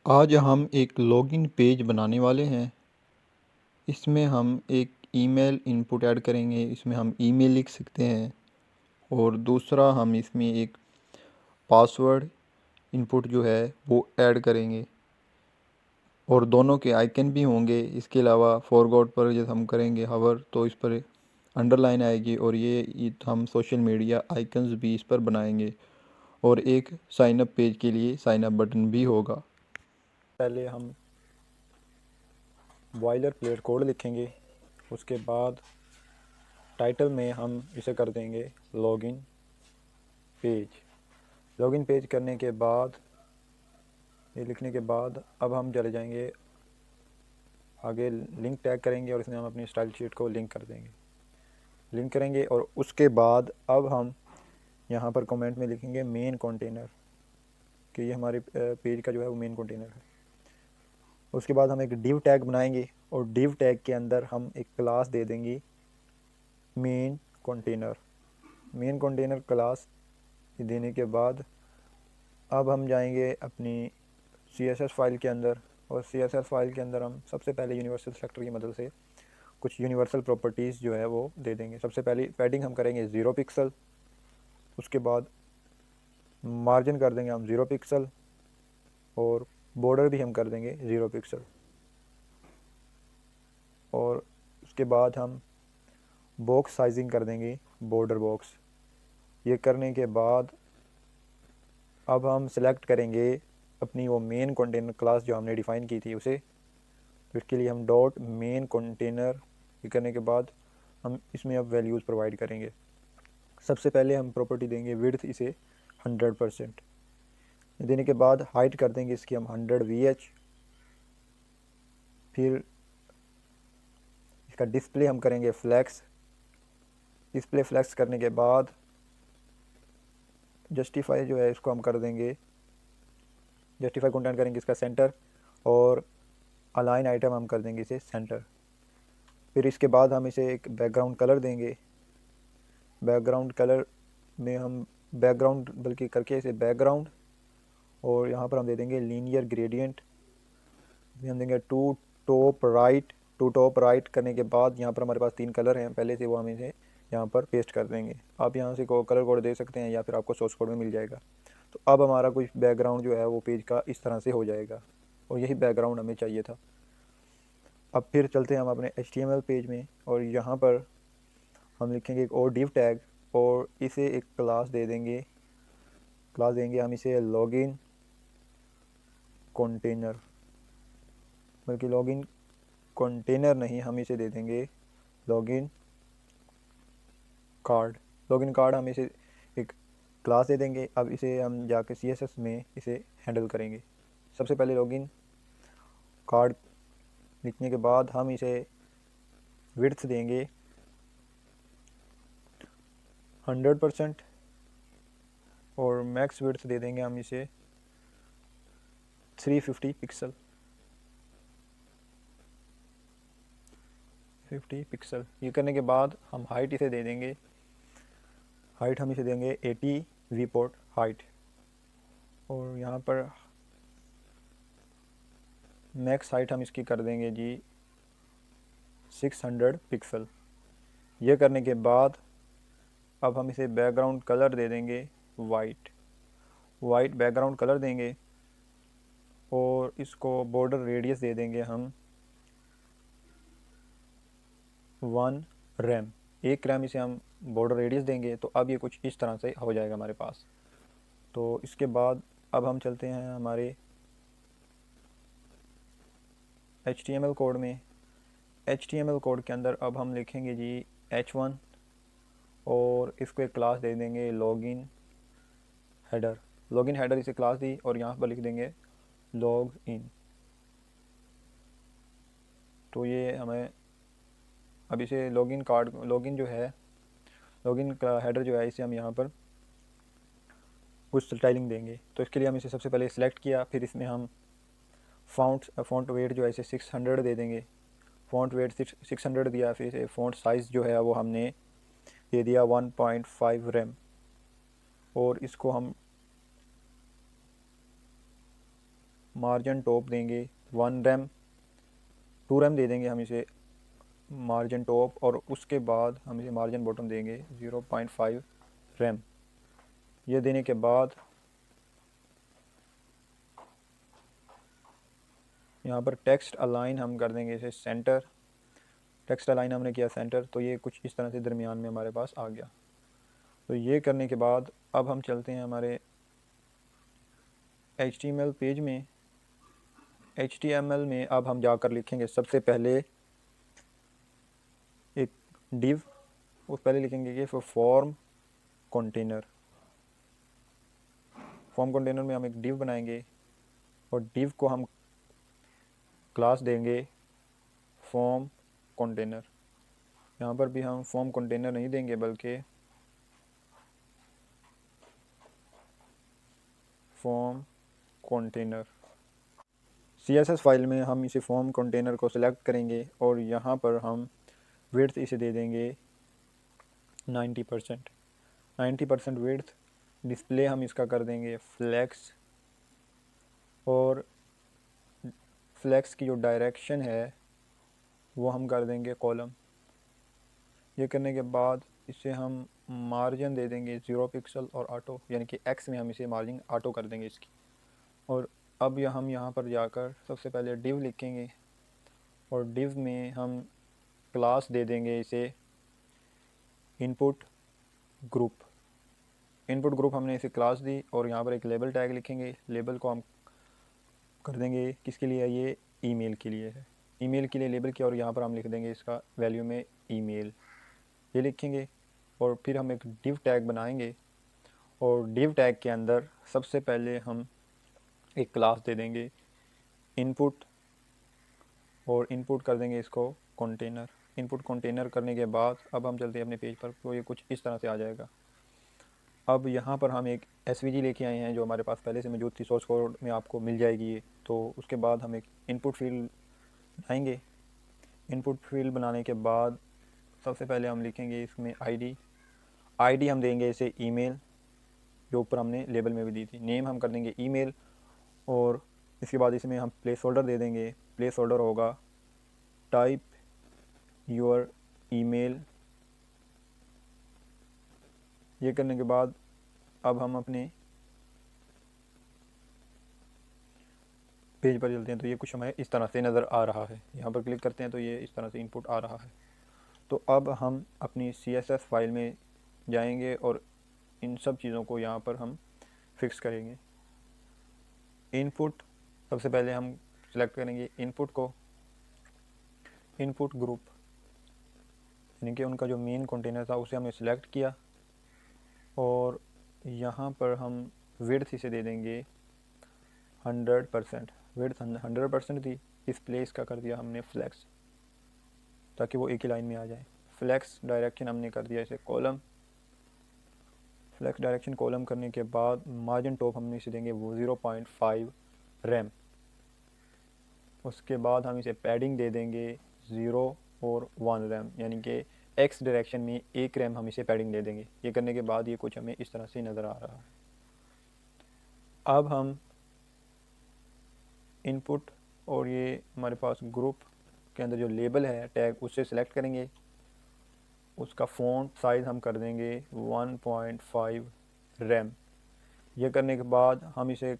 आज हम एक लॉगिन पेज बनाने वाले हैं। इसमें हम एक ईमेल इनपुट ऐड करेंगे। इसमें हम ईमेल लिख सकते हैं और दूसरा हम इसमें एक पासवर्ड इनपुट जो है वो ऐड करेंगे और दोनों के आइकन भी होंगे। इसके अलावा फॉरगॉट पर जब हम करेंगे हवर तो इस पर अंडरलाइन आएगी और ये हम सोशल मीडिया आइकन्स भी इस पर बनाएंगे और एक साइन अप पेज के लिए साइन अप बटन भी होगा। पहले हम बॉयलर प्लेट कोड लिखेंगे। उसके बाद टाइटल में हम इसे कर देंगे लॉगिन पेज। लॉगिन पेज करने के बाद ये लिखने के बाद अब हम चले जाएंगे आगे, लिंक टैग करेंगे और इसमें हम अपनी स्टाइल शीट को लिंक कर देंगे, लिंक करेंगे। और उसके बाद अब हम यहाँ पर कमेंट में लिखेंगे मेन कंटेनर कि ये हमारे पेज का जो है वो मेन कंटेनर है। उसके बाद हम एक डिव टैग बनाएंगे और डिव टैग के अंदर हम एक क्लास दे देंगे main container. Main container class देने के बाद अब हम जाएंगे अपनी CSS फाइल के अंदर और CSS फाइल के अंदर हम सबसे पहले यूनिवर्सल सेलेक्टर की मदद से कुछ यूनिवर्सल प्रॉपर्टीज़ जो है वो दे देंगे। सबसे पहले पैडिंग हम करेंगे 0 पिक्सल, उसके बाद मार्जिन कर देंगे हम 0 पिक्सल और बॉर्डर भी हम कर देंगे 0 पिक्सल। और उसके बाद हम बॉक्स साइजिंग कर देंगे बॉर्डर बॉक्स। ये करने के बाद अब हम सेलेक्ट करेंगे अपनी वो मेन कंटेनर क्लास जो हमने डिफ़ाइन की थी उसे। तो इसके लिए हम डॉट मेन कंटेनर ये करने के बाद हम इसमें अब वैल्यूज़ प्रोवाइड करेंगे। सबसे पहले हम प्रॉपर्टी देंगे विड्थ इसे 100% देने के बाद हाइट कर देंगे इसकी हम 100 VH। फिर इसका डिस्प्ले हम करेंगे फ्लैक्स। डिस्प्ले फ्लैक्स करने के बाद जस्टिफाई जो है इसको हम कर देंगे, जस्टिफाई कंटेंट करेंगे इसका सेंटर और अलाइन आइटम हम कर देंगे इसे सेंटर। फिर इसके बाद हम इसे एक बैकग्राउंड कलर देंगे। बैकग्राउंड कलर में हम बैकग्राउंड बल्कि करके इसे बैकग्राउंड और यहाँ पर हम दे देंगे लीनियर ग्रेडियंट। हम देंगे टू टॉप राइट करने के बाद यहाँ पर हमारे पास 3 कलर हैं पहले से, वो हम इसे यहाँ पर पेस्ट कर देंगे। आप यहाँ से कलर कोड दे सकते हैं या फिर आपको सोर्स कोड में मिल जाएगा। तो अब हमारा कुछ बैकग्राउंड जो है वो पेज का इस तरह से हो जाएगा और यही बैकग्राउंड हमें चाहिए था। अब फिर चलते हैं हम अपने HTML पेज में और यहाँ पर हम लिखेंगे एक और डिव टैग और इसे एक क्लास दे देंगे। क्लास देंगे हम इसे लॉगिन कंटेनर, बल्कि लॉगिन कंटेनर नहीं, हम इसे दे देंगे लॉगिन कार्ड। लॉगिन कार्ड हम इसे एक क्लास दे देंगे। अब इसे हम जाके CSS में इसे हैंडल करेंगे। सबसे पहले लॉगिन कार्ड लिखने के बाद हम इसे विड्थ देंगे 100% और मैक्स विड्थ दे देंगे हम इसे 350 पिक्सल। 50 पिक्सल ये करने के बाद हम हाइट इसे दे देंगे, हाइट हम इसे देंगे 80 viewport हाइट और यहाँ पर मैक्स हाइट हम इसकी कर देंगे जी 600 पिक्सल। ये करने के बाद अब हम इसे बैकग्राउंड कलर दे देंगे वाइट बैकग्राउंड कलर देंगे और इसको बॉर्डर रेडियस दे देंगे हम 1 रैम, 1 रैम इसे हम बॉर्डर रेडियस देंगे। तो अब ये कुछ इस तरह से हो जाएगा हमारे पास। तो इसके बाद अब हम चलते हैं हमारे HTML कोड में। HTML कोड के अंदर अब हम लिखेंगे जी H1 और इसको एक क्लास दे देंगे लॉगिन हेडर इसे क्लास दी और यहाँ पर लिख देंगे लॉग इन। तो ये हमें अब इसे लॉगिन जो है लॉगिन का हेडर जो है इसे हम यहाँ पर कुछ स्टाइलिंग देंगे। तो इसके लिए हम इसे सबसे पहले सिलेक्ट किया, फिर इसमें हम फ़ॉन्ट वेट जो है इसे 600 दे देंगे। फ़ॉन्ट वेट 600 दिया, फिर इसे फ़ॉन्ट साइज़ जो है वो हमने दे दिया 1.5 रैम और इसको हम मार्जिन टॉप देंगे 1 रैम, 2 रैम दे देंगे हम इसे मार्जिन टॉप, और उसके बाद हम इसे मार्जिन बॉटम देंगे 0.5 रैम। ये देने के बाद यहाँ पर टेक्स्ट अलाइन हम कर देंगे इसे सेंटर। टेक्स्ट अलाइन हमने किया सेंटर, तो ये कुछ इस तरह से दरमियान में हमारे पास आ गया। तो ये करने के बाद अब हम चलते हैं हमारे HTML पेज में। HTML में अब हम जाकर लिखेंगे सबसे पहले एक डिव, उस पहले लिखेंगे कि फॉर्म कंटेनर। फॉर्म कंटेनर में हम एक डिव बनाएंगे और डिव को हम क्लास देंगे फॉर्म कंटेनर। यहाँ पर भी हम फॉर्म कंटेनर नहीं देंगे बल्कि फॉर्म कंटेनर। CSS फाइल में हम इसे फॉर्म कंटेनर को सिलेक्ट करेंगे और यहाँ पर हम विड्थ इसे दे देंगे 90% विड्थ। डिस्प्ले हम इसका कर देंगे फ्लैक्स, और फ्लैक्स की जो डायरेक्शन है वो हम कर देंगे कॉलम। ये करने के बाद इसे हम मार्जिन दे देंगे 0 पिक्सल और ऑटो, यानी कि X में हम इसे मार्जिन ऑटो कर देंगे इसकी। और अब हम यहाँ पर जाकर सबसे पहले डिव लिखेंगे और डिव में हम क्लास दे देंगे इसे इनपुट ग्रुप। इनपुट ग्रुप हमने इसे क्लास दी और यहाँ पर एक लेबल टैग लिखेंगे। लेबल को हम कर देंगे किसके लिए है, ये ईमेल के लिए है। ईमेल के लिए लेबल किया और यहाँ पर हम लिख देंगे इसका वैल्यू में ईमेल, ये लिखेंगे। और फिर हम एक डिव टैग बनाएंगे और डिव टैग के अंदर सबसे पहले हम एक क्लास दे देंगे इनपुट, और इनपुट कर देंगे इसको कंटेनर। इनपुट कंटेनर करने के बाद अब हम चलते हैं अपने पेज पर, तो ये कुछ इस तरह से आ जाएगा। अब यहाँ पर हम एक SVG लेके आए हैं जो हमारे पास पहले से मौजूद थी, सोर्स कोड में आपको मिल जाएगी ये। तो उसके बाद हम एक इनपुट फील्ड बनाएंगे। इनपुट फील्ड बनाने के बाद सबसे पहले हम लिखेंगे इसमें आईडी हम देंगे इसे ईमेल, जो ऊपर हमने लेबल में भी दी थी। नेम हम कर देंगे ईमेल, और इसके बाद इसमें हम प्लेस होल्डर दे देंगे। प्लेस होल्डर होगा टाइप योर ईमेल। ये करने के बाद अब हम अपने पेज पर चलते हैं, तो ये कुछ हमें इस तरह से नज़र आ रहा है। यहाँ पर क्लिक करते हैं तो ये इस तरह से इनपुट आ रहा है। तो अब हम अपनी CSS फाइल में जाएंगे और इन सब चीज़ों को यहाँ पर हम फिक्स करेंगे। इनपुट सबसे पहले हम सिलेक्ट करेंगे इनपुट को, इनपुट ग्रुप, यानी कि उनका जो मेन कंटेनर था उसे हमने सिलेक्ट किया, और यहाँ पर हम विड्थ इसे दे देंगे 100%। विड्थ 100% थी, डिस्प्ले इसका कर दिया हमने फ्लैक्स, ताकि वो एक ही लाइन में आ जाए। फ्लैक्स डायरेक्शन हमने कर दिया इसे कॉलम। फ्लैक्स डायरेक्शन कॉलम करने के बाद मार्जिन टॉप हमने इसे देंगे वो 0.5 रैम। उसके बाद हम इसे पैडिंग दे देंगे 0 और 1 रैम, यानी कि X डायरेक्शन में 1 रैम हम इसे पैडिंग दे देंगे। ये करने के बाद ये कुछ हमें इस तरह से नज़र आ रहा है। अब हम इनपुट और ये हमारे पास ग्रुप के अंदर जो लेबल है टैग, उससे सिलेक्ट करेंगे। उसका फ़ॉन्ट साइज़ हम कर देंगे 1.5 रैम। यह करने के बाद हम इसे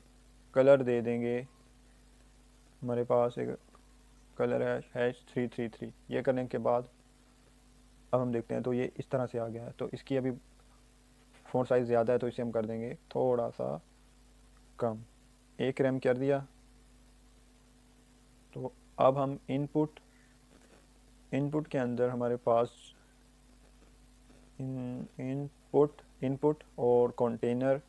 कलर दे देंगे, हमारे पास एक कलर है #333। यह करने के बाद अब हम देखते हैं तो ये इस तरह से आ गया है। तो इसकी अभी फ़ॉन्ट साइज़ ज़्यादा है तो इसे हम कर देंगे थोड़ा सा कम, 1 रैम कर दिया। तो अब हम इनपुट के अंदर हमारे पास इनपुट और कंटेनर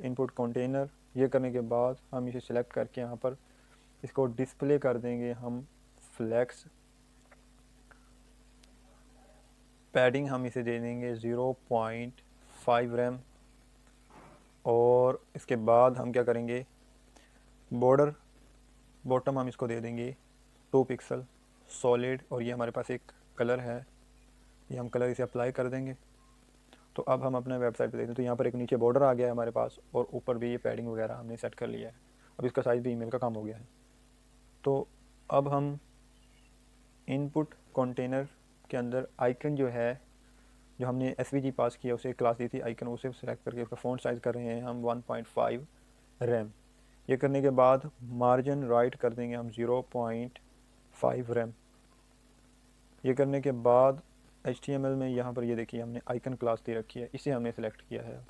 इनपुट कंटेनर। ये करने के बाद हम इसे सिलेक्ट करके यहाँ पर इसको डिस्प्ले कर देंगे हम फ्लैक्स। पैडिंग हम इसे दे देंगे 0.5 रैम, और इसके बाद हम क्या करेंगे, बॉटम हम इसको दे देंगे 2 पिक्सल सॉलिड, और ये हमारे पास एक कलर है, ये हम कलर इसे अप्लाई कर देंगे। तो अब हम अपने वेबसाइट पे देखते हैं, तो यहाँ पर एक नीचे बॉर्डर आ गया है हमारे पास, और ऊपर भी ये पैडिंग वगैरह हमने सेट कर लिया है। अब इसका साइज़ भी ईमेल का कम हो गया है। तो अब हम इनपुट कंटेनर के अंदर आइकन जो है, जो हमने एसवीजी पास किया, उसे क्लास दी थी आइकन, उसे सेलेक्ट करके उसका फ़ॉन्ट साइज़ कर रहे हैं हम 1.5 रैम। ये करने के बाद मार्जिन राइट कर देंगे हम 0.5 रैम। ये करने के बाद HTML में यहाँ पर ये देखिए हमने आइकन क्लास दे रखी है, इसे हमने सेलेक्ट किया है। अब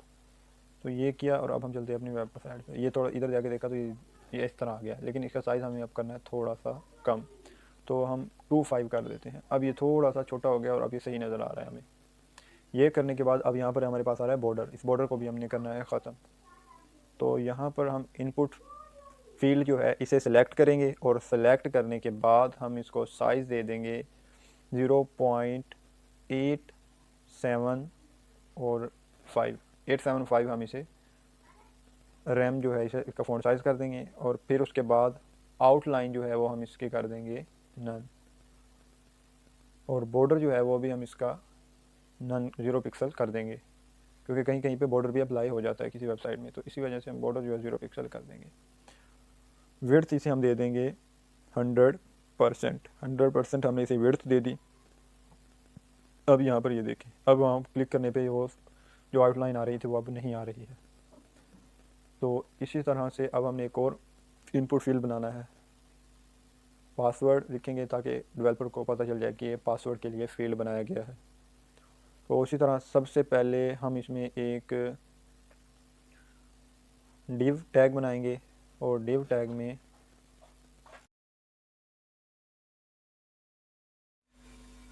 तो ये किया, और अब हम चलते हैं अपनी वेबसाइट पे। ये थोड़ा इधर जाके देखा तो ये इस तरह आ गया, लेकिन इसका साइज़ हमें अब करना है थोड़ा सा कम, तो हम 2.5 कर देते हैं। अब ये थोड़ा सा छोटा हो गया और अब ये सही नज़र आ रहा है हमें। ये करने के बाद अब यहाँ पर हमारे पास आ रहा है बॉर्डर, इस बॉर्डर को भी हमने करना है ख़त्म। तो यहाँ पर हम इनपुट फील्ड जो है इसे सेलेक्ट करेंगे, और सेलेक्ट करने के बाद हम इसको साइज़ दे देंगे 0.87 और 875 हम इसे रैम जो है इसे इसका फ़ॉन्ट साइज़ कर देंगे, और फिर उसके बाद आउटलाइन जो है वो हम इसकी कर देंगे नन, और बॉर्डर जो है वो भी हम इसका नन 0 पिक्सल कर देंगे, क्योंकि कहीं कहीं पे बॉर्डर भी अप्लाई हो जाता है किसी वेबसाइट में, तो इसी वजह से हम बॉर्डर जो है 0 पिक्सल कर देंगे। विड्थ इसे हम दे देंगे 100%। हमने इसे विड्थ दे दी। अब यहाँ पर ये देखें, अब हम क्लिक करने पे वो जो आउटलाइन आ रही थी वो अब नहीं आ रही है। तो इसी तरह से अब हमने एक और इनपुट फील्ड बनाना है। पासवर्ड लिखेंगे ताकि डेवलपर को पता चल जाए कि ये पासवर्ड के लिए फील्ड बनाया गया है। तो उसी तरह सबसे पहले हम इसमें एक डिव टैग बनाएंगे, और डिव टैग में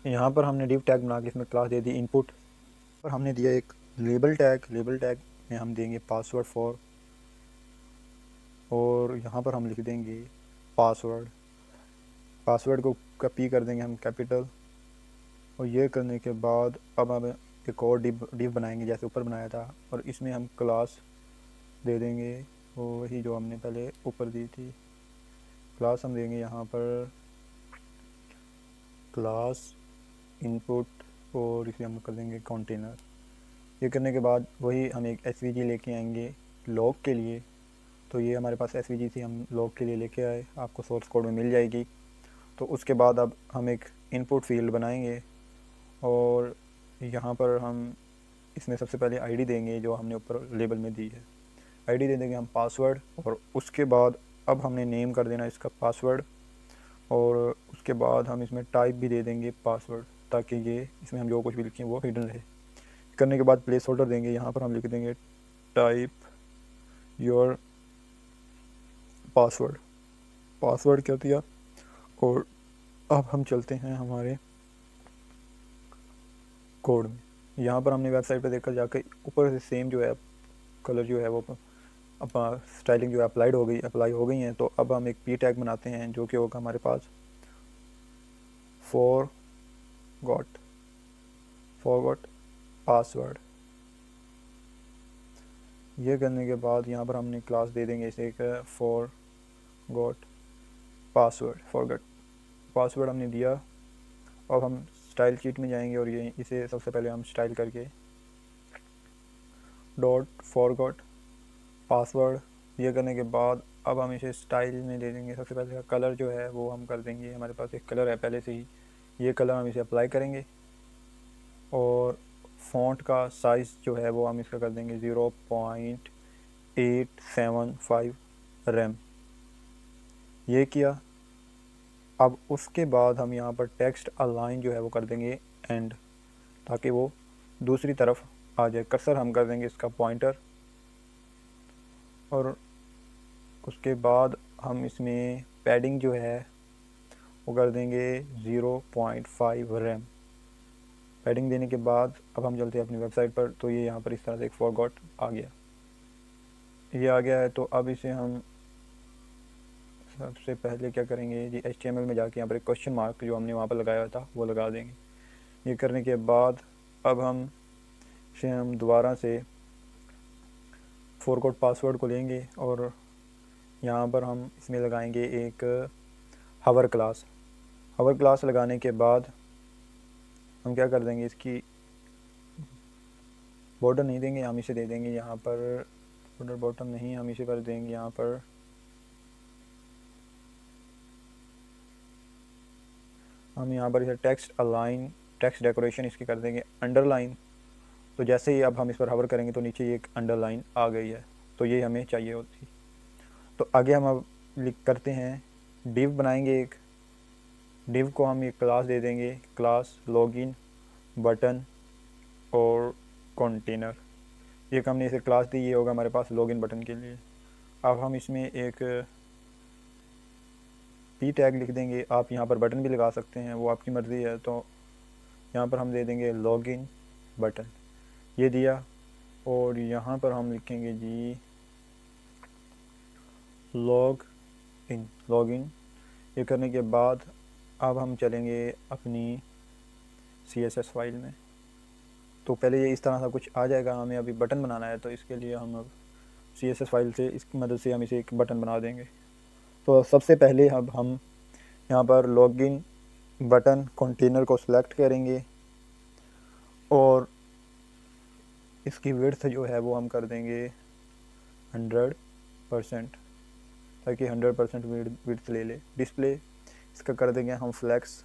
यहाँ पर हमने डिव टैग बना के इसमें क्लास दे दी इनपुट, और हमने दिया एक लेबल टैग में हम देंगे पासवर्ड फॉर, और यहाँ पर हम लिख देंगे पासवर्ड को कॉपी कर देंगे हम कैपिटल। और ये करने के बाद अब हम एक और डिव बनाएंगे जैसे ऊपर बनाया था, और इसमें हम क्लास दे देंगे वो वही जो हमने पहले ऊपर दी थी। क्लास हम देंगे यहाँ पर क्लास इनपुट, और इसे हम कर देंगे कंटेनर। ये करने के बाद वही हम एक एसवीजी लेके आएंगे लॉग के लिए। तो ये हमारे पास एसवीजी थी, हम लॉग के लिए लेके आए, आपको सोर्स कोड में मिल जाएगी। तो उसके बाद अब हम एक इनपुट फील्ड बनाएंगे, और यहाँ पर हम इसमें सबसे पहले आईडी देंगे जो हमने ऊपर लेबल में दी है। आईडी दे देंगे हम पासवर्ड, और उसके बाद अब हमने नेम कर देना इसका पासवर्ड, और उसके बाद हम इसमें टाइप भी दे देंगे पासवर्ड, ताकि ये इसमें हम जो कुछ भी लिखें वो हिडन रहे। करने के बाद प्लेस होल्डर देंगे, यहाँ पर हम लिख देंगे टाइप योर पासवर्ड क्या दिया। और अब हम चलते हैं हमारे कोड में। यहाँ पर हमने वेबसाइट पे देखकर जाकर ऊपर से सेम जो है कलर जो है वो अपना स्टाइलिंग जो है अप्लाई हो गई हैं। तो अब हम एक पी टैग बनाते हैं जो कि होगा हमारे पास फॉरगॉट पासवर्ड। ये करने के बाद यहाँ पर हमने क्लास दे देंगे इसे एक फॉरगॉट पासवर्ड हमने दिया। अब हम स्टाइल शीट में जाएंगे, और ये इसे सबसे पहले हम स्टाइल करके .फॉरगॉट पासवर्ड। ये करने के बाद अब हम इसे स्टाइल में दे देंगे। सबसे पहले कलर जो है वो हम कर देंगे, हमारे पास एक कलर है पहले से ही, ये कलर हम इसे अप्लाई करेंगे। और फ़ॉन्ट का साइज़ जो है वो हम इसका कर देंगे 0.875 रैम। ये किया। अब उसके बाद हम यहाँ पर टेक्स्ट अलाइन जो है वो कर देंगे एंड, ताकि वो दूसरी तरफ आ जाए। कर्सर हम कर देंगे इसका पॉइंटर, और उसके बाद हम इसमें पैडिंग जो है वो कर देंगे 0.5 रैम। पैडिंग देने के बाद अब हम चलते हैं अपनी वेबसाइट पर। तो ये यहाँ पर इस तरह से एक फॉरगॉट आ गया, ये आ गया है। तो अब इसे हम सबसे पहले क्या करेंगे जी, HTML में जाके यहाँ पर एक क्वेश्चन मार्क जो हमने वहाँ पर लगाया था वो लगा देंगे। ये करने के बाद अब हम दोबारा से फॉरगॉट पासवर्ड को लेंगे, और यहाँ पर हम इसमें लगाएंगे एक हावर क्लास लगाने के बाद हम क्या कर देंगे, इसकी बॉर्डर नहीं देंगे, हम इसे दे देंगे यहाँ पर बॉर्डर बॉटम नहीं, हम इसे कर देंगे यहाँ पर हम यहाँ पर इसे टेक्स्ट अलाइन, टेक्स्ट डेकोरेशन इसकी कर देंगे अंडरलाइन। तो जैसे ही अब हम इस पर हवर करेंगे तो नीचे ये एक अंडरलाइन आ गई है, तो ये हमें चाहिए होती। तो आगे हम अब लिख करते हैं, डिव बनाएंगे एक, डिव को हम एक क्लास दे देंगे, क्लास लॉगिन बटन और कंटेनर। एक हमने इसे क्लास दी, ये होगा हमारे पास लॉगिन बटन के लिए। अब हम इसमें एक पी टैग लिख देंगे, आप यहाँ पर बटन भी लगा सकते हैं, वो आपकी मर्ज़ी है। तो यहाँ पर हम दे देंगे लॉगिन बटन, ये दिया। और यहाँ पर हम लिखेंगे जी लॉगिन। ये करने के बाद अब हम चलेंगे अपनी CSS फाइल में। तो पहले ये इस तरह सा कुछ आ जाएगा, हमें अभी बटन बनाना है, तो इसके लिए हम अब CSS फाइल से इसकी मदद से हम इसे एक बटन बना देंगे। तो सबसे पहले अब हम यहाँ पर लॉगिन बटन कंटेनर को सिलेक्ट करेंगे और इसकी विड्थ जो है वो हम कर देंगे 100%, ताकि 100% विड्थ ले ले। डिस्प्ले इसका कर देंगे हम फ्लैक्स,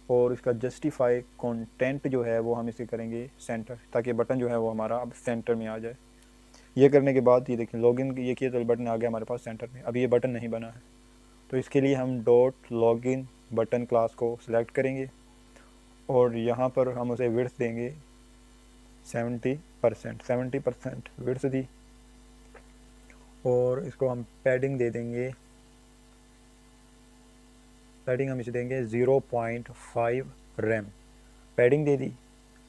और इसका जस्टिफाई कंटेंट जो है वो हम इसे करेंगे सेंटर, ताकि बटन जो है वो हमारा अब सेंटर में आ जाए। ये करने के बाद ये देखिए लॉगिन ये किया तो बटन आ गया हमारे पास सेंटर में। अभी ये बटन नहीं बना है, तो इसके लिए हम डॉट लॉगिन बटन क्लास को सिलेक्ट करेंगे और यहाँ पर हम उसे विड्थ देंगे 70% विड्थ दी। और इसको हम पैडिंग दे देंगे, पैडिंग हम इसे देंगे 0.5 रैम, पैडिंग दे दी।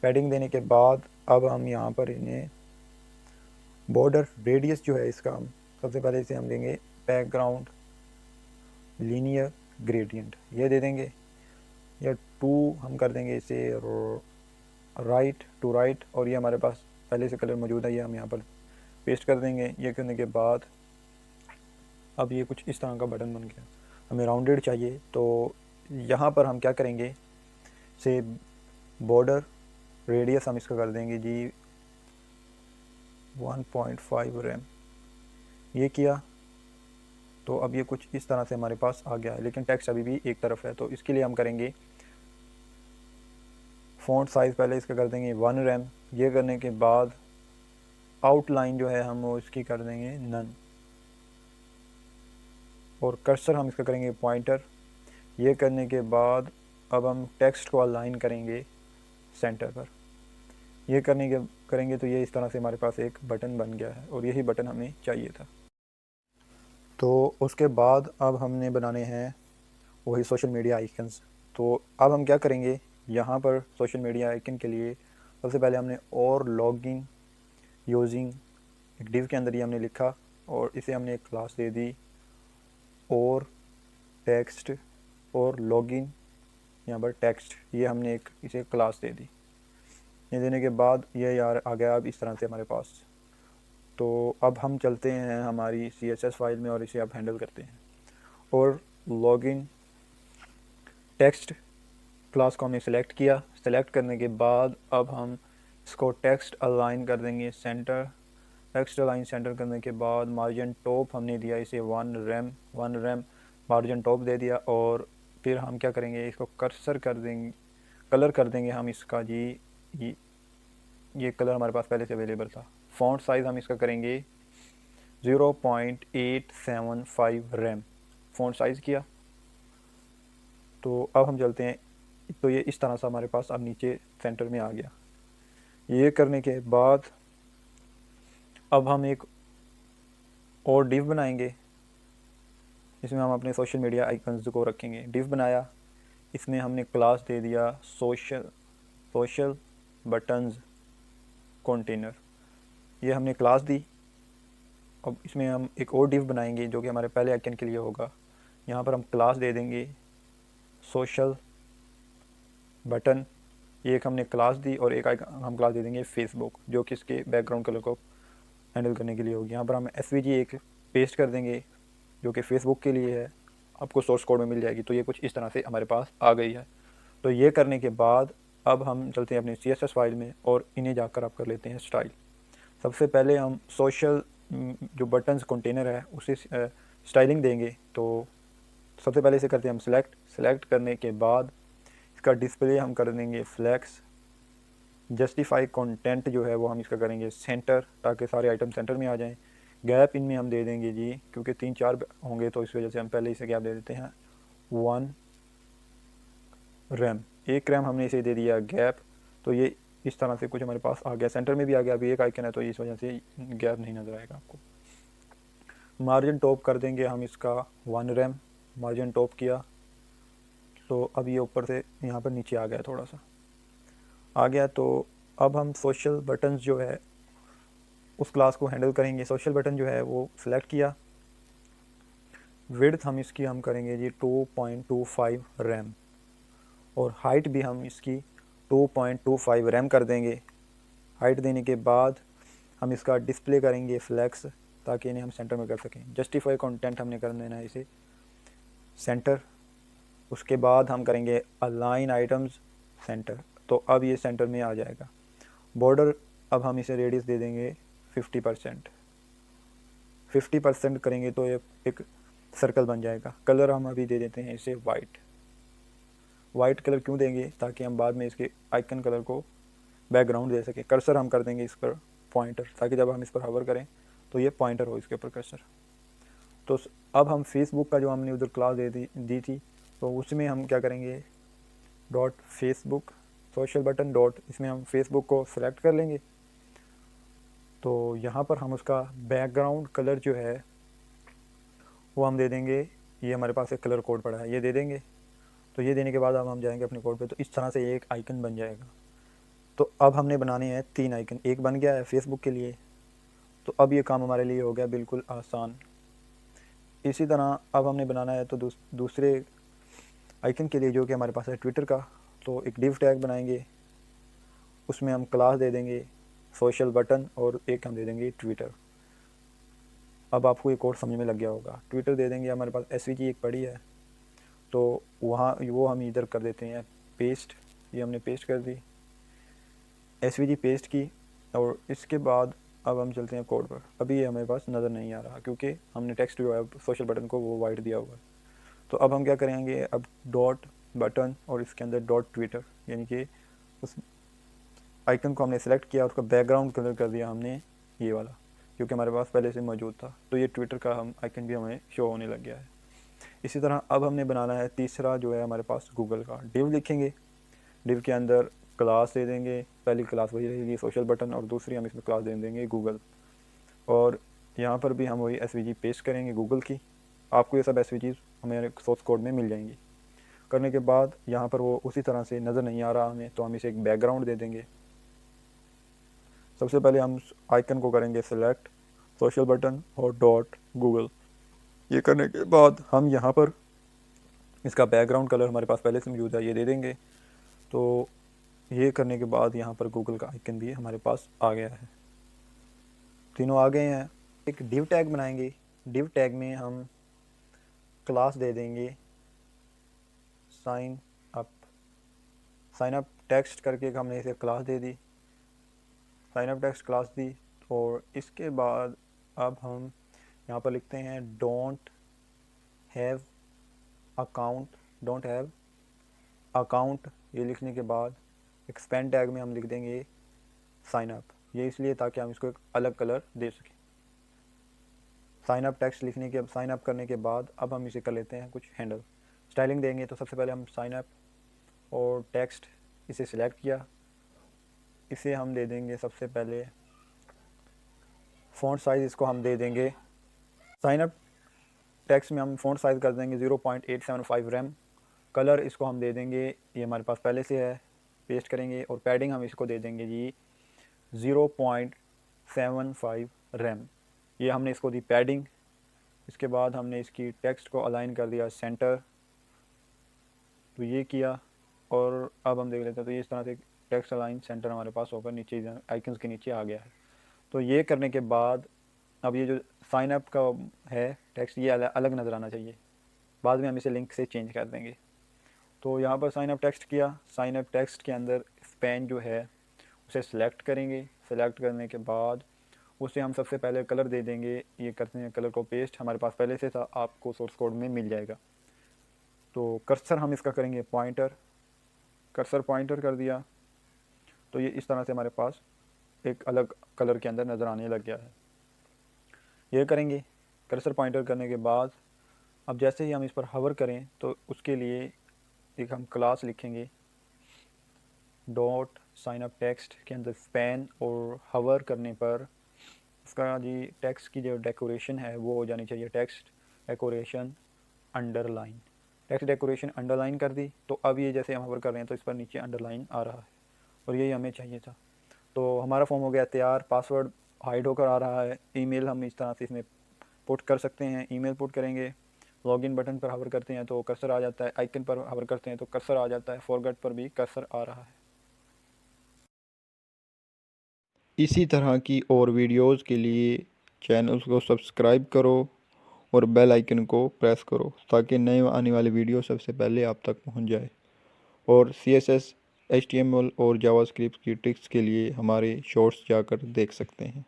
पैडिंग देने के बाद अब हम यहाँ पर इन्हें बॉर्डर रेडियस जो है इसका हम सबसे पहले इसे हम देंगे बैकग्राउंड लीनियर ग्रेडियंट, ये दे देंगे। या 2 हम कर देंगे इसे राइट टू राइट, और ये हमारे पास पहले से कलर मौजूद है, ये हम यहाँ पर पेस्ट कर देंगे। ये करने के बाद अब ये कुछ इस तरह का बटन बन गया। हमें राउंडेड चाहिए, तो यहाँ पर हम क्या करेंगे, से बॉर्डर रेडियस हम इसका कर देंगे जी 1.5 रैम, ये किया। तो अब ये कुछ इस तरह से हमारे पास आ गया है, लेकिन टेक्स्ट अभी भी एक तरफ है। तो इसके लिए हम करेंगे फ़ॉन्ट साइज़ पहले इसका कर देंगे 1 रैम। ये करने के बाद आउटलाइन जो है हम वो इसकी कर देंगे नन, और कर्सर हम इसका करेंगे पॉइंटर। ये करने के बाद अब हम टेक्स्ट को अलाइन करेंगे सेंटर पर। ये करेंगे तो ये इस तरह से हमारे पास एक बटन बन गया है, और यही बटन हमें चाहिए था। तो उसके बाद अब हमने बनाने हैं वही सोशल मीडिया आइकन्स। तो अब हम क्या करेंगे, यहाँ पर सोशल मीडिया आइकन के लिए सबसे पहले हमने और लॉगिन यूजिंग एक डिव के अंदर ही हमने लिखा, और इसे हमने एक क्लास दे दी और टेक्स्ट और लॉगिन, यहाँ पर टेक्स्ट, ये हमने एक इसे क्लास दे दी। ये देने के बाद ये यार आ गया अब इस तरह से हमारे पास। तो अब हम चलते हैं हमारी CSS फाइल में और इसे अब हैंडल करते हैं। और लॉगिन टेक्स्ट क्लास को हमने सेलेक्ट किया, सेलेक्ट करने के बाद अब हम इसको टेक्स्ट अलाइन कर देंगे सेंटर। टेक्स्ट अलाइन सेंटर करने के बाद मार्जिन टॉप हमने दिया इसे 1 रैम मार्जिन टॉप दे दिया। और फिर हम क्या करेंगे, इसको कर्सर कर देंगे, कलर कर देंगे हम इसका जी, ये कलर हमारे पास पहले से अवेलेबल था। फ़ॉन्ट साइज़ हम इसका करेंगे 0.875 रैम, फ़ॉन्ट साइज़ किया। तो अब हम चलते हैं, तो ये इस तरह से हमारे पास अब नीचे सेंटर में आ गया। ये करने के बाद अब हम एक और डिव बनाएंगे, इसमें हम अपने सोशल मीडिया आइकन्स को रखेंगे। डिव बनाया, इसमें हमने क्लास दे दिया सोशल बटन्स कंटेनर, ये हमने क्लास दी। अब इसमें हम एक और डिव बनाएंगे जो कि हमारे पहले आइकन के लिए होगा। यहाँ पर हम क्लास दे देंगे सोशल बटन, ये एक हमने क्लास दी, और एक हम क्लास दे देंगे फेसबुक, जो कि इसके बैकग्राउंड कलर को हैंडल करने के लिए होगी। यहाँ पर हम SVG एक पेस्ट कर देंगे जो कि फेसबुक के लिए है, आपको सोर्स कोड में मिल जाएगी। तो ये कुछ इस तरह से हमारे पास आ गई है। तो ये करने के बाद अब हम चलते हैं अपनी CSS फाइल में और इन्हें जाकर आप कर लेते हैं स्टाइल। सबसे पहले हम सोशल जो बटन्स कंटेनर है उसे स्टाइलिंग देंगे। तो सबसे पहले इसे करते हैं हम सेलेक्ट करने के बाद इसका डिस्प्ले हम कर देंगे फ्लैक्स। जस्टिफाई कंटेंट जो है वो हम इसका करेंगे सेंटर, ताकि सारे आइटम सेंटर में आ जाएं। गैप इनमें हम दे देंगे जी, क्योंकि 3-4 होंगे तो इस वजह से हम पहले इसे गैप दे देते हैं 1 रैम। 1 रैम हमने इसे दे दिया गैप। तो ये इस तरह से कुछ हमारे पास आ गया, सेंटर में भी आ गया। अभी एक आइकन है तो इस वजह से गैप नहीं नज़र आएगा आपको। मार्जिन टॉप कर देंगे हम इसका 1 रैम, मार्जिन टॉप किया तो अब ये ऊपर से यहाँ पर नीचे आ गया, थोड़ा सा आ गया। तो अब हम सोशल बटन्स जो है उस क्लास को हैंडल करेंगे। सोशल बटन जो है वो सिलेक्ट किया, विड्थ हम इसकी हम करेंगे जी 2.25 रैम और हाइट भी हम इसकी 2.25 रैम कर देंगे। हाइट देने के बाद हम इसका डिस्प्ले करेंगे फ्लैक्स, ताकि इन्हें हम सेंटर में कर सकें। जस्टिफाई कंटेंट हमने कर देना है इसे सेंटर। उसके बाद हम करेंगे अलाइन आइटम्स सेंटर, तो अब ये सेंटर में आ जाएगा। बॉर्डर अब हम इसे रेडियस दे देंगे 50%। 50% करेंगे तो एक सर्कल बन जाएगा। कलर हम अभी दे देते हैं इसे वाइट कलर क्यों देंगे, ताकि हम बाद में इसके आइकन कलर को बैकग्राउंड दे सकें। कर्सर हम कर देंगे इस पर पॉइंटर, ताकि जब हम इस पर हवर करें तो ये पॉइंटर हो इसके ऊपर कर्सर। तो अब हम फेसबुक का जो हमने उधर क्लास दी थी तो उसमें हम क्या करेंगे, dot Facebook social button dot, इसमें हम फेसबुक को सिलेक्ट कर लेंगे। तो यहाँ पर हम उसका बैकग्राउंड कलर जो है वो हम दे देंगे, ये हमारे पास एक कलर कोड पड़ा है, ये दे देंगे। तो ये देने के बाद अब हम जाएंगे अपने कोड पे, तो इस तरह से एक आइकन बन जाएगा। तो अब हमने बनाने हैं 3 आइकन, एक बन गया है फेसबुक के लिए। तो अब ये काम हमारे लिए हो गया बिल्कुल आसान। इसी तरह अब हमने बनाना है तो दूसरे आइकन के लिए, जो कि हमारे पास है ट्विटर का। तो एक डिव टैग बनाएंगे, उसमें हम क्लास दे देंगे सोशल बटन और एक हम दे देंगे ट्विटर। अब आपको ये कोड समझ में लग गया होगा। ट्विटर दे देंगे, हमारे पास SVG एक पड़ी है तो वहाँ वो हम इधर कर देते हैं पेस्ट। ये हमने पेस्ट कर दी, SVG पेस्ट की। और इसके बाद अब हम चलते हैं कोड पर। अभी ये हमारे पास नज़र नहीं आ रहा क्योंकि हमने टेक्स्ट जो है सोशल बटन को वो वाइट दिया हुआ है। तो अब हम क्या करेंगे, अब डॉट बटन और इसके अंदर डॉट ट्विटर, यानी कि उस आइकन को हमने सेलेक्ट किया, उसका बैकग्राउंड कलर कर दिया हमने ये वाला, क्योंकि हमारे पास पहले से मौजूद था। तो ये ट्विटर का हम आइकन भी हमें शो होने लग गया है। इसी तरह अब हमने बनाना है तीसरा जो है हमारे पास गूगल का। डिव लिखेंगे, डिव के अंदर क्लास दे देंगे। पहली क्लास वही रहेगी सोशल बटन और दूसरी हम इसमें क्लास दे देंगे गूगल। और यहाँ पर भी हम वही SVG पेस्ट करेंगे गूगल की। आपको ये सब SVG हमारे सोर्स कोड में मिल जाएंगी। करने के बाद यहाँ पर वो उसी तरह से नज़र नहीं आ रहा हमें, तो हम इसे एक बैकग्राउंड दे देंगे। सबसे पहले हम आइकन को करेंगे सेलेक्ट सोशल बटन और डॉट गूगल। ये करने के बाद हम यहाँ पर इसका बैकग्राउंड कलर हमारे पास पहले से मौजूद है, ये दे देंगे। तो ये करने के बाद यहाँ पर गूगल का आइकन भी हमारे पास आ गया है, तीनों आ गए हैं। एक डिव टैग बनाएंगे, डिव टैग में हम क्लास दे देंगे साइन अप टेक्स्ट करके हमने इसे क्लास दे दी, साइन अप टेक्स्ट क्लास दी। और इसके बाद अब हम यहाँ पर लिखते हैं डोंट हैव अकाउंट। ये लिखने के बाद एक्सपेंड टैग में हम लिख देंगे साइन अप, ये इसलिए ताकि हम इसको एक अलग कलर दे सकें। साइन अप टेक्स्ट लिखने के साइन अप करने के बाद अब हम इसे कर लेते हैं कुछ हैंडल स्टाइलिंग देंगे। तो सबसे पहले हम साइन अप और टेक्स्ट इसे सिलेक्ट किया, इसे हम दे देंगे सबसे पहले फ़ॉन्ट साइज़, इसको हम दे देंगे साइन अप टेक्स्ट में हम फ़ॉन्ट साइज़ कर देंगे 0.875 रैम। कलर इसको हम दे देंगे, ये हमारे पास पहले से है, पेस्ट करेंगे। और पैडिंग हम इसको दे देंगे जी 0.75 रैम, ये हमने इसको दी पैडिंग। इसके बाद हमने इसकी टेक्स्ट को अलाइन कर दिया सेंटर, तो ये किया। और अब हम देख लेते हैं, तो ये इस तरह से टेक्स्ट अलाइन सेंटर हमारे पास होकर नीचे आइकन्स के नीचे आ गया है। तो ये करने के बाद अब ये जो साइन अप का है टेक्स्ट, ये अलग नज़र आना चाहिए, बाद में हम इसे लिंक से चेंज कर देंगे। तो यहाँ पर साइन अप टेक्स्ट किया, साइन अप टेक्स्ट के अंदर स्पैन जो है उसे सिलेक्ट करेंगे। सिलेक्ट करने के बाद उसे हम सबसे पहले कलर दे देंगे। ये करते हैं कलर को पेस्ट, हमारे पास पहले से था, आपको सोर्स कोड में मिल जाएगा। तो कर्सर हम इसका करेंगे पॉइंटर, कर्सर पॉइंटर कर दिया तो ये इस तरह से हमारे पास एक अलग कलर के अंदर नज़र आने लग गया है। ये करेंगे कर्सर पॉइंटर करने के बाद अब जैसे ही हम इस पर हवर करें तो उसके लिए एक हम क्लास लिखेंगे, डॉट साइन अप टेक्स्ट के अंदर स्पैन, और हवर करने पर उसका जी टेक्स्ट की जो डेकोरेशन है वो हो जानी चाहिए text decoration underline. Text decoration underline कर दी तो अब ये जैसे हम हवर कर रहे हैं तो इस पर नीचे अंडरलाइन आ रहा है और यही हमें चाहिए था। तो हमारा फॉर्म हो गया तैयार। पासवर्ड हाइड होकर आ रहा है। ईमेल हम इस तरह से इसमें पुट कर सकते हैं। ईमेल पुट करेंगे, लॉगिन बटन पर हवर करते हैं तो कर्सर आ जाता है, आइकन पर हवर करते हैं तो कर्सर आ जाता है, फॉरगेट पर भी कर्सर आ रहा है। इसी तरह की और वीडियोस के लिए चैनल को सब्सक्राइब करो और बेल आइकन को प्रेस करो ताकि नए आने वाली वीडियो सबसे पहले आप तक पहुंच जाए। और CSS, HTML और जावास्क्रिप्ट की ट्रिक्स के लिए हमारे शॉर्ट्स जाकर देख सकते हैं।